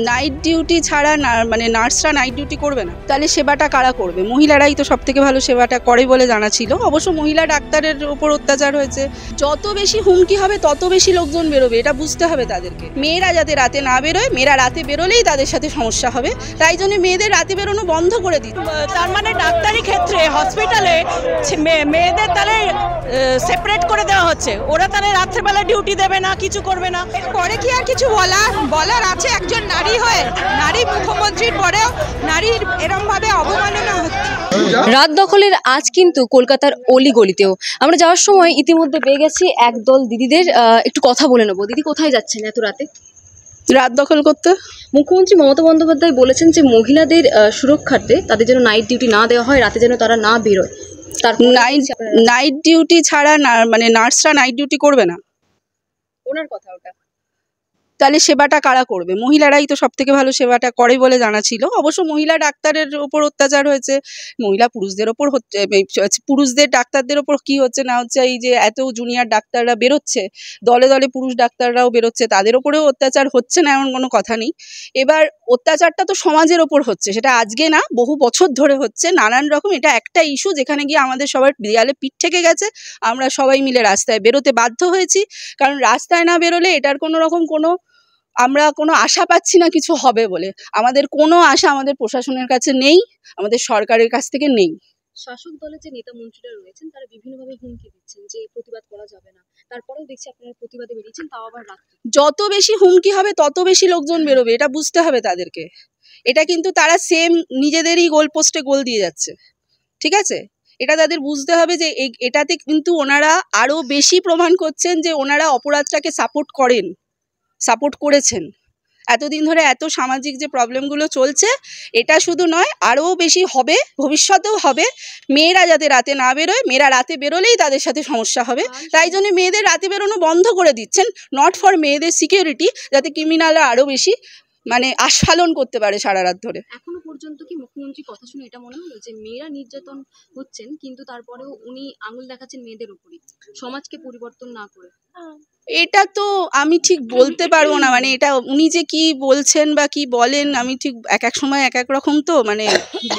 Night duty ছাড়া মানে নার্সরা নাইট ডিউটি করবে না, তাহলে সেবাটা কারা করবে? মহিলারাই তো সব থেকে ভালো সেবাটা করে বলে জানা ছিল। অবশ্য মহিলা ডাক্তারের ওপর অত্যাচার হয়েছে। যত বেশি হুমকি হবে তত বেশি লোকজন বেরোবে, এটা বুঝতে হবে তাদেরকে। মেয়েরা যাতে রাতে না বেরোয়, মেয়েরা রাতে বেরোলেই তাদের সাথে সমস্যা হবে, তাই জন্য মেয়েদের রাতে বেরোনো বন্ধ করে দিত। তার মানে ডাক্তারি ক্ষেত্রে হসপিটালে মেয়েদের তাহলে সেপারেট করে দেওয়া হচ্ছে, ওরা তাহলে রাত্রেবেলা ডিউটি দেবে না, কিছু করবে না। পরে কি আর কিছু বলার আছে? একজন নারী হয়ে, নারী মুখ্যমন্ত্রীর পরেও নারীর এরকম ভাবে অবমাননা হচ্ছে। রাত দখলের আজ কিন্তু কলকাতার অলিগলিতেও আমরা যাওয়ার সময় ইতিমধ্যে পেয়ে গেছি একদল দিদিদের। একটু কথা বলে নেবো। দিদি, কোথায় যাচ্ছেন এত রাতে? রাত দখল করতে। মুখ্যমন্ত্রী মমতা বন্দ্যোপাধ্যায় বলেছেন যে মহিলাদের সুরক্ষার্থে তাদের যেন নাইট ডিউটি না দেওয়া হয়, রাতে যেন তারা না বেরোয়। তার নাইট ডিউটি ছাড়া মানে নার্সরা নাইট ডিউটি করবে না, ওনার কথা ওটা। তাহলে সেবাটা কারা করবে? মহিলারাই তো সব থেকে ভালো সেবাটা করে বলে জানা ছিল। অবশ্য মহিলা ডাক্তারের ওপর অত্যাচার হয়েছে, পুরুষদের ওপর হচ্ছে, পুরুষদের ডাক্তারদের ওপর কি হচ্ছে না হচ্ছে, এই যে এত জুনিয়র ডাক্তাররা বেরোচ্ছে, দলে দলে পুরুষ ডাক্তাররাও বেরোচ্ছে, তাদের ওপরেও অত্যাচার হচ্ছে না এমন কোনো কথা নেই। এবার অত্যাচারটা তো সমাজের ওপর হচ্ছে, সেটা আজকে না, বহু বছর ধরে হচ্ছে নানান রকম। এটা একটা ইস্যু যেখানে গিয়ে আমাদের সবার দেয়ালে পিঠ থেকে গেছে, আমরা সবাই মিলে রাস্তায় বেরোতে বাধ্য হয়েছি। কারণ রাস্তায় না বেরোলে এটার আমরা কোনো আশা পাচ্ছি না কিছু হবে বলে। আমাদের কোনো আশা আমাদের প্রশাসনের কাছে নেই, আমাদের সরকারের কাছ থেকে নেই। শাসক দলের যে নেতা মন্ত্রীরা রয়েছেন তারা বিভিন্নভাবে হুমকি দিচ্ছেন যে প্রতিবাদ করা যাবে না, তারপরেও দেখছি আপনারা প্রতিবাদে বেরিয়েছেন, তাও আবার রাত্রে। যত বেশি হুমকি হবে তত বেশি লোকজন বেরোবে, এটা বুঝতে হবে তাদেরকে। এটা কিন্তু তারা সেম নিজেদেরই গোল পোস্টে গোল দিয়ে যাচ্ছে, ঠিক আছে? এটা তাদের বুঝতে হবে যে এটাতে কিন্তু ওনারা আরও বেশি প্রমাণ করছেন যে ওনারা অপরাধটাকে সাপোর্ট করেছেন। এতদিন ধরে এত সামাজিক যে প্রবলেমগুলো চলছে, এটা শুধু নয়, আরও বেশি হবে, ভবিষ্যতেও হবে। মেয়েরা যাতে রাতে না বেরোয়, মেয়েরা রাতে বেরোলেই তাদের সাথে সমস্যা হবে, তাই জন্য মেয়েদের রাতে বেরোনো বন্ধ করে দিচ্ছেন। নট ফর মেয়েদের সিকিউরিটি, যাতে ক্রিমিনালরা আরও বেশি মানে আস্ফালন করতে পারে সারা রাত ধরে। এখনো পর্যন্ত কি মুখ্যমন্ত্রী কথা শুনে এটা মনে হলো যে মেয়েরা নির্যাতন হচ্ছেন, কিন্তু তারপরেও উনি আঙুল দেখাচ্ছেন মেয়েদের উপরই, সমাজকে পরিবর্তন না করে? এটা তো আমি ঠিক বলতে পারবো না, মানে এটা উনি যে কি বলছেন বা কি বলেন, আমি ঠিক এক এক সময় এক এক রকম, তো মানে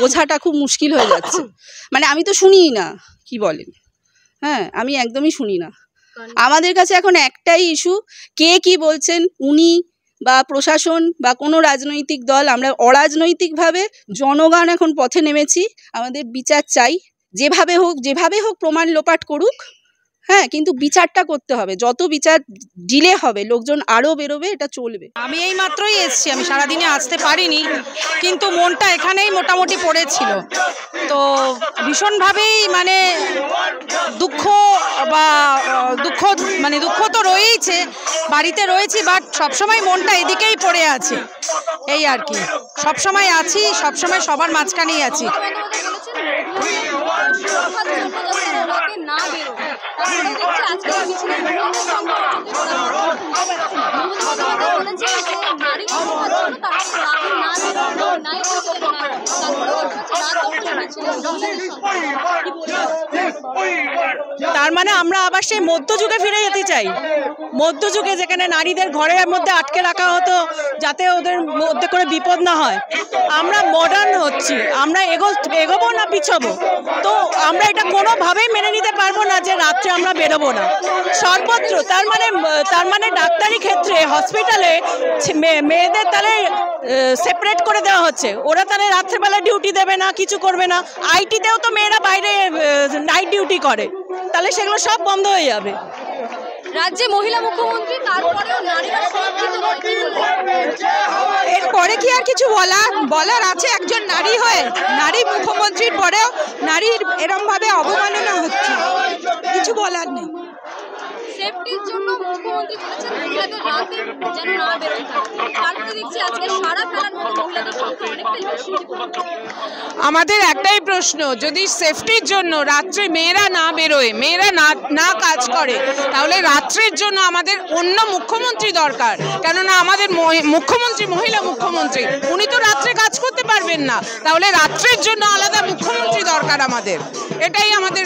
বোঝাটা খুব মুশকিল হয়ে যাচ্ছে। মানে আমি তো শুনিই না কি বলেন, হ্যাঁ, আমি একদমই শুনি না। আমাদের কাছে এখন একটাই ইস্যু, কে কি বলছেন, উনি বা প্রশাসন বা কোনো রাজনৈতিক দল। আমরা অরাজনৈতিকভাবে জনগণ এখন পথে নেমেছি, আমাদের বিচার চাই। যেভাবে হোক প্রমাণ লোপাট করুক, হ্যাঁ, কিন্তু বিচারটা করতে হবে। যত বিচার ডিলে হবে লোকজন আরও বেরোবে, এটা চলবে। আমি এই মাত্রই এসেছি, আমি সারাদিনে আসতে পারিনি, কিন্তু মনটা এখানেই মোটামুটি পড়েছিল। তো ভীষণভাবেই মানে দুঃখ তো রয়েইছে, বাড়িতে রয়েছি, বাট সবসময় মনটা এদিকেই পড়ে আছে, এই আর কি। সবসময় আছি, সবসময় সবার মাঝখানেই আছি। তার মানে আমরা আবার সেই মধ্যযুগে ফিরে যেতে চাই, মধ্যযুগে যেখানে নারীদের ঘরের মধ্যে আটকে রাখা হতো যাতে ওদের মধ্যে কোনো বিপদ না হয়। আমরা মডার্ন হচ্ছি, আমরা এগোবো না পিছবো, তো আমরা এটা কোনোভাবেই মেনে নিতে পারবো না যে রাত্রে আমরা বেরোবো না সর্বত্র। তার মানে ডাক্তারি ক্ষেত্রে হসপিটালে মেয়েদের তাহলে সেপারেট করে দেওয়া হচ্ছে, ওরা তাহলে রাত্রেবেলা ডিউটি দেবে না, কিছু করবে না। আইটিতেও তো মেয়েরা বাইরে নাইট ডিউটি করে, তাহলে সেগুলো সব বন্ধ হয়ে যাবে। রাজ্যে মহিলা মুখ্যমন্ত্রী, তারপরেও নারীরা সুরক্ষিত নয়। এরপরে কি আর কিছু বলার আছে? একজন নারী হয়ে, নারী মুখ্যমন্ত্রীর পরেও নারীর এরকম ভাবে অবমাননা হচ্ছে, কিছু বলার নেই। সেফটির জন্য মুখ্যমন্ত্রী বলেছেন মহিলাদের রাতে যেন না বেরোয়, তারপরে দেখছি আজকে সারা ফেলার মতো মহিলাদের সংখ্যা অনেকটাই বেশি। আমাদের একটাই প্রশ্ন, যদি সেফটির জন্য রাত্রে মেয়েরা না বেরোয়, মেয়েরা না কাজ করে, তাহলে রাত্রের জন্য আমাদের অন্য মুখ্যমন্ত্রী দরকার। কেননা আমাদের মুখ্যমন্ত্রী মহিলা মুখ্যমন্ত্রী, উনি তো রাত্রে কাজ করতে পারবেন না, তাহলে রাত্রের জন্য আলাদা মুখ্যমন্ত্রী দরকার আমাদের। এটাই আমাদের,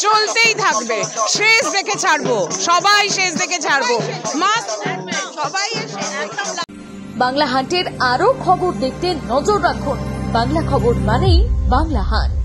চলতেই থাকবে। থাকবে, শেষ দেখে ছাড়বো, সবাই শেষ দেখে ছাড়বো। সবাই বাংলা হান্টের আরো খবর দেখতে নজর রাখুন। বাংলা খবর মানেই বাংলা হান্ট।